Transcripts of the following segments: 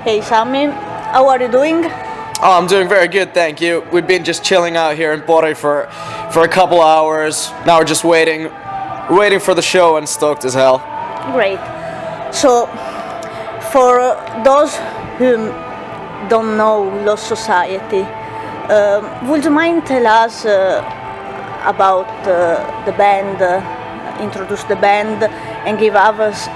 Hey Samy, how are you doing? Oh, I'm doing very good, thank you. We've been just chilling out here in Pori for a couple hours. Now we're just waiting for the show and stoked as hell. Great. So, for those who don't know Lost Society, would you mind tell us about the band, introduce the band, and give us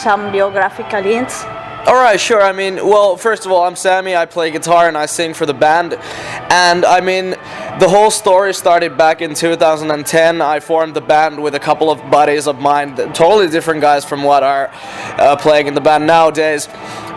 some biographical hints? Alright, sure. I mean, well, first of all, I'm Samy. I play guitar and I sing for the band. And I mean, the whole story started back in 2010. I formed the band with a couple of buddies of mine, totally different guys from what are playing in the band nowadays.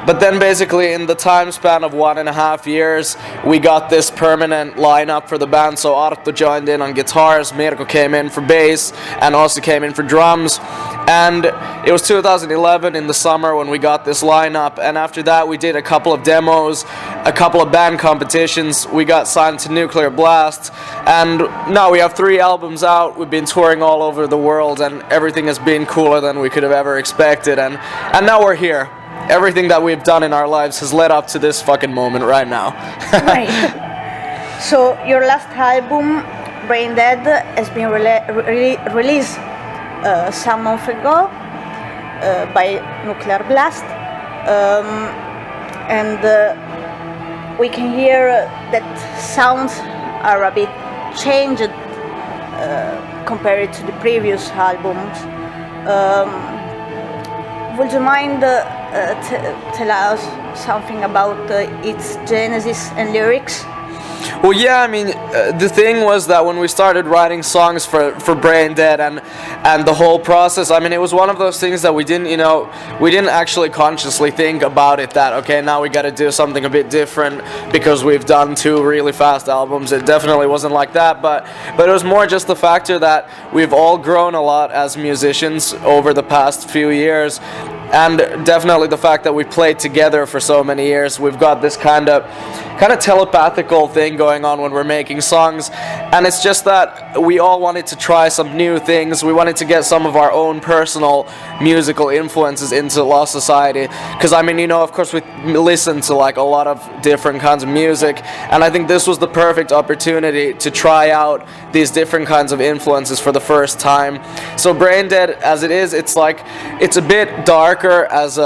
But then basically in the time span of 1.5 years, we got this permanent lineup for the band. So Arttu joined in on guitars, Mirko came in for bass, and also came in for drums. And it was 2011 in the summer when we got this lineup, and after that we did a couple of demos, a couple of band competitions, we got signed to Nuclear Blast, and now we have 3 albums out. We've been touring all over the world, and everything has been cooler than we could have ever expected, and now we're here. Everything that we've done in our lives has led up to this fucking moment right now. Right. So your last album, Brain Dead, has been released some months ago by Nuclear Blast, and we can hear that sounds are a bit changed compared to the previous albums. Would you mind tell us something about its genesis and lyrics? Well, yeah, I mean, the thing was that when we started writing songs for Brain Dead and the whole process, I mean, it was one of those things that we didn't actually consciously think about it, that, okay, now we gotta do something a bit different because we've done 2 really fast albums. It definitely wasn't like that, but it was more just the factor that we've all grown a lot as musicians over the past few years. And definitely the fact that we played together for so many years, we've got this kind of telepathical thing going on when we're making songs, and it's just that we all wanted to try some new things. We wanted to get some of our own personal musical influences into Lost Society, because I mean, of course we listen to like a lot of different kinds of music, and I think this was the perfect opportunity to try out these different kinds of influences for the first time. So Brain Dead, as it is, it's a bit darker as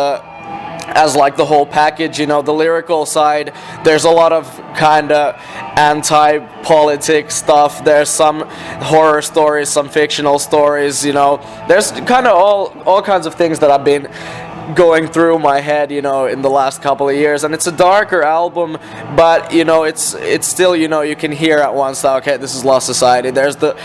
like the whole package, the lyrical side. There's a lot of kind of anti-politic stuff. There's some horror stories, some fictional stories, There's kind of all kinds of things that I've been going through my head, in the last couple of years. And it's a darker album, but, it's still, you can hear at once that, okay, this is Lost Society. There's the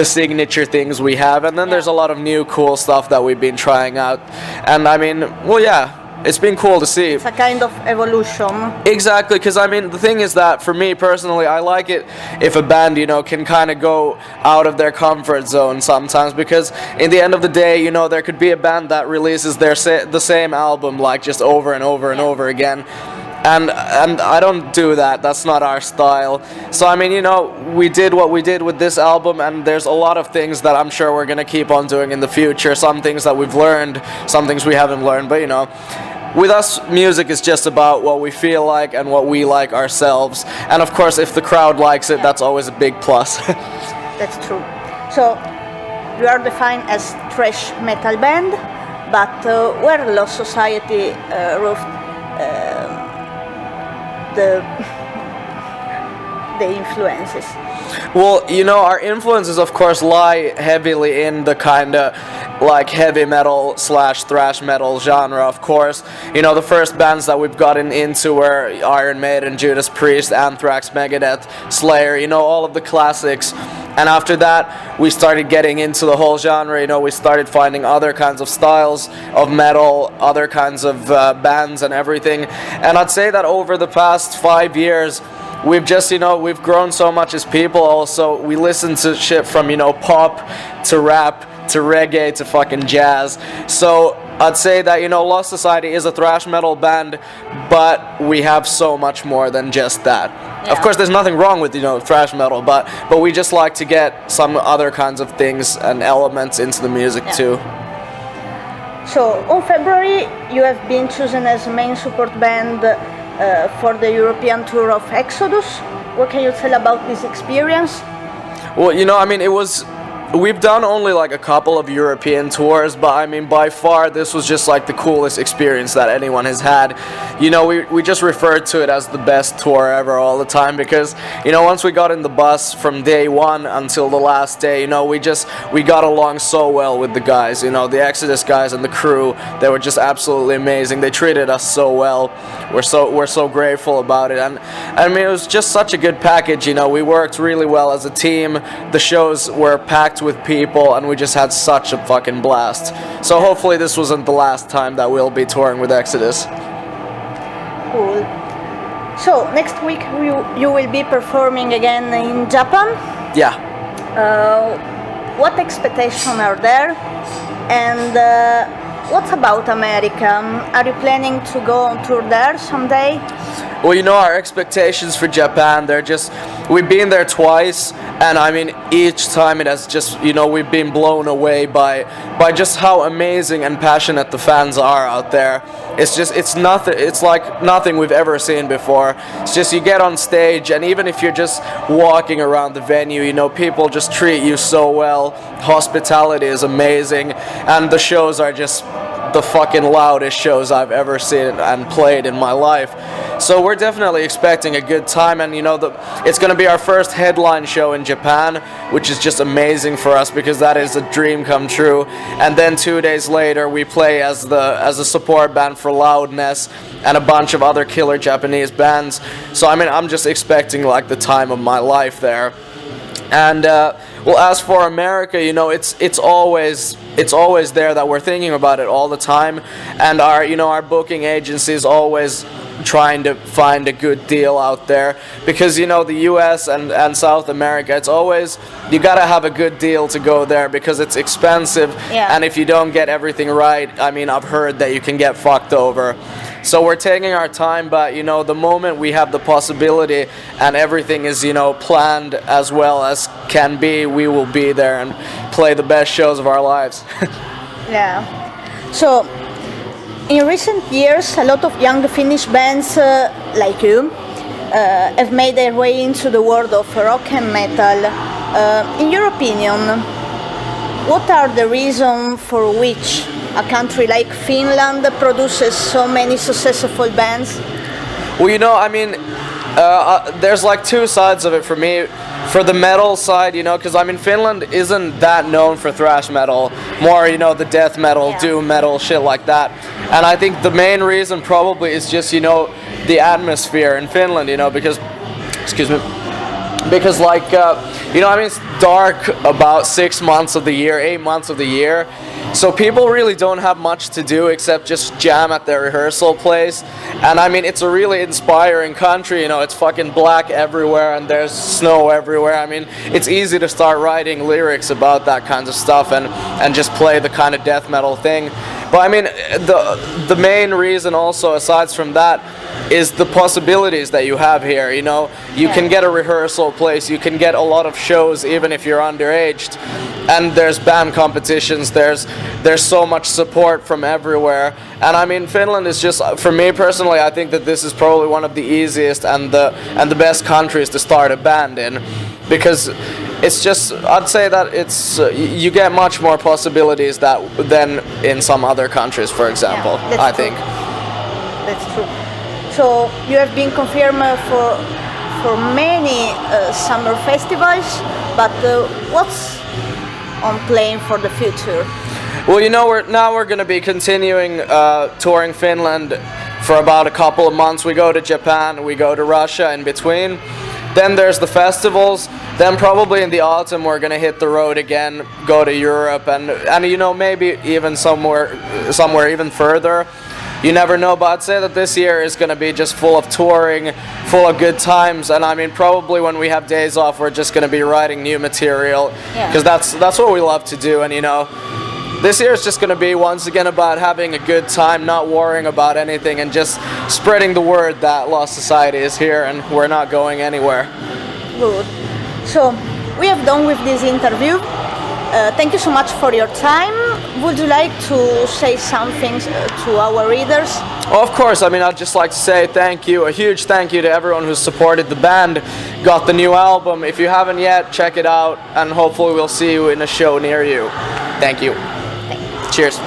signature things we have, and then there's a lot of new cool stuff that we've been trying out. And I mean, well, yeah. It's been cool to see. It's a kind of evolution. Exactly, because I mean, the thing is that for me personally, I like it if a band, can kind of go out of their comfort zone sometimes, because in the end of the day, there could be a band that releases the same album like just over and over and over again. And I don't do that. That's not our style. So I mean, we did what we did with this album, and there's a lot of things that I'm sure we're gonna keep on doing in the future. Some things that we've learned, some things we haven't learned. But with us, music is just about what we feel like and what we like ourselves. And of course, if the crowd likes it, that's always a big plus. That's true. So you are defined as thrash metal band, but where Lost Society roofed the influences? Well, our influences, of course, lie heavily in the kind of like heavy metal / thrash metal genre, of course. The first bands that we've gotten into were Iron Maiden, Judas Priest, Anthrax, Megadeth, Slayer, all of the classics. And after that, we started getting into the whole genre. We started finding other kinds of styles of metal, other kinds of bands and everything. And I'd say that over the past 5 years, we've just, we've grown so much as people also. We listen to shit from, pop to rap to reggae to fucking jazz. So I'd say that, Lost Society is a thrash metal band, but we have so much more than just that. Yeah. Of course, there's nothing wrong with, thrash metal, but we just like to get some other kinds of things and elements into the music too. So on February you have been chosen as main support band for the European tour of Exodus. What can you tell about this experience? Well, I mean, we've done only like a couple of European tours, but I mean, by far, this was just like the coolest experience that anyone has had. We just referred to it as the best tour ever all the time because, once we got in the bus from day one until the last day, we got along so well with the guys, the Exodus guys and the crew. They were just absolutely amazing. They treated us so well. We're so grateful about it. And I mean, it was just such a good package, we worked really well as a team. The shows were packed with people and we just had such a fucking blast. So hopefully this wasn't the last time that we'll be touring with Exodus. Cool. So next week you will be performing again in Japan. Yeah. What expectations are there? And what about America? Are you planning to go on tour there someday? Well, our expectations for Japan, we've been there twice, and I mean, each time it has just, we've been blown away by just how amazing and passionate the fans are out there. It's like nothing we've ever seen before. It's just you get on stage, and even if you're just walking around the venue, people just treat you so well. Hospitality is amazing, and the shows are just the fucking loudest shows I've ever seen and played in my life. So we're definitely expecting a good time, and it's going to be our first headline show in Japan, which is just amazing for us because that is a dream come true. And then 2 days later we play as a support band for Loudness and a bunch of other killer Japanese bands. So I mean, I'm just expecting like the time of my life there. And well, as for America, it's always there that we're thinking about it all the time, and our booking agency is always trying to find a good deal out there because the US and South America, it's always you gotta have a good deal to go there because it's expensive. Yeah. And if you don't get everything right, I mean, I've heard that you can get fucked over. So we're taking our time, but the moment we have the possibility and everything is planned as well as can be, we will be there and play the best shows of our lives. Yeah. So in recent years, a lot of young Finnish bands like you have made their way into the world of rock and metal. In your opinion, what are the reasons for which a country like Finland produces so many successful bands? Well, I mean, there's like two sides of it for me. For the metal side, because I mean, Finland isn't that known for thrash metal, more, the death metal, Yeah. doom metal, shit like that. And I think the main reason probably is just, the atmosphere in Finland, because, because like, I mean, it's dark about 6 months of the year, 8 months of the year. So people really don't have much to do except just jam at their rehearsal place. And I mean, it's a really inspiring country, it's fucking black everywhere and there's snow everywhere. I mean, it's easy to start writing lyrics about that kind of stuff and just play the kind of death metal thing. But I mean, the main reason also, aside from that, is the possibilities that you have here. You can get a rehearsal place, you can get a lot of shows even if you're underaged, and there's band competitions, there's so much support from everywhere. And I mean, Finland is just, for me personally, I think that this is probably one of the easiest and the best countries to start a band in, because it's just, I'd say that it's you get much more possibilities than in some other countries, for example. Yeah, I think. That's true. So you have been confirmed for many summer festivals, but what's on plan for the future? Well, we're going to be continuing touring Finland for about a couple of months. We go to Japan, we go to Russia in between. Then there's the festivals. Then probably in the autumn we're gonna hit the road again, go to Europe, and maybe even somewhere even further. You never know, but I'd say that this year is gonna be just full of touring, full of good times, and I mean, probably when we have days off, we're just gonna be writing new material, because that's what we love to do. And this year is just gonna be once again about having a good time, not worrying about anything, and just spreading the word that Lost Society is here and we're not going anywhere. Good. So we have done with this interview. Thank you so much for your time. Would you like to say something to our readers? Well, of course. I mean, I'd just like to say thank you, a huge thank you to everyone who's supported the band, got the new album. If you haven't yet, check it out, and hopefully we'll see you in a show near you. Thank you. Cheers.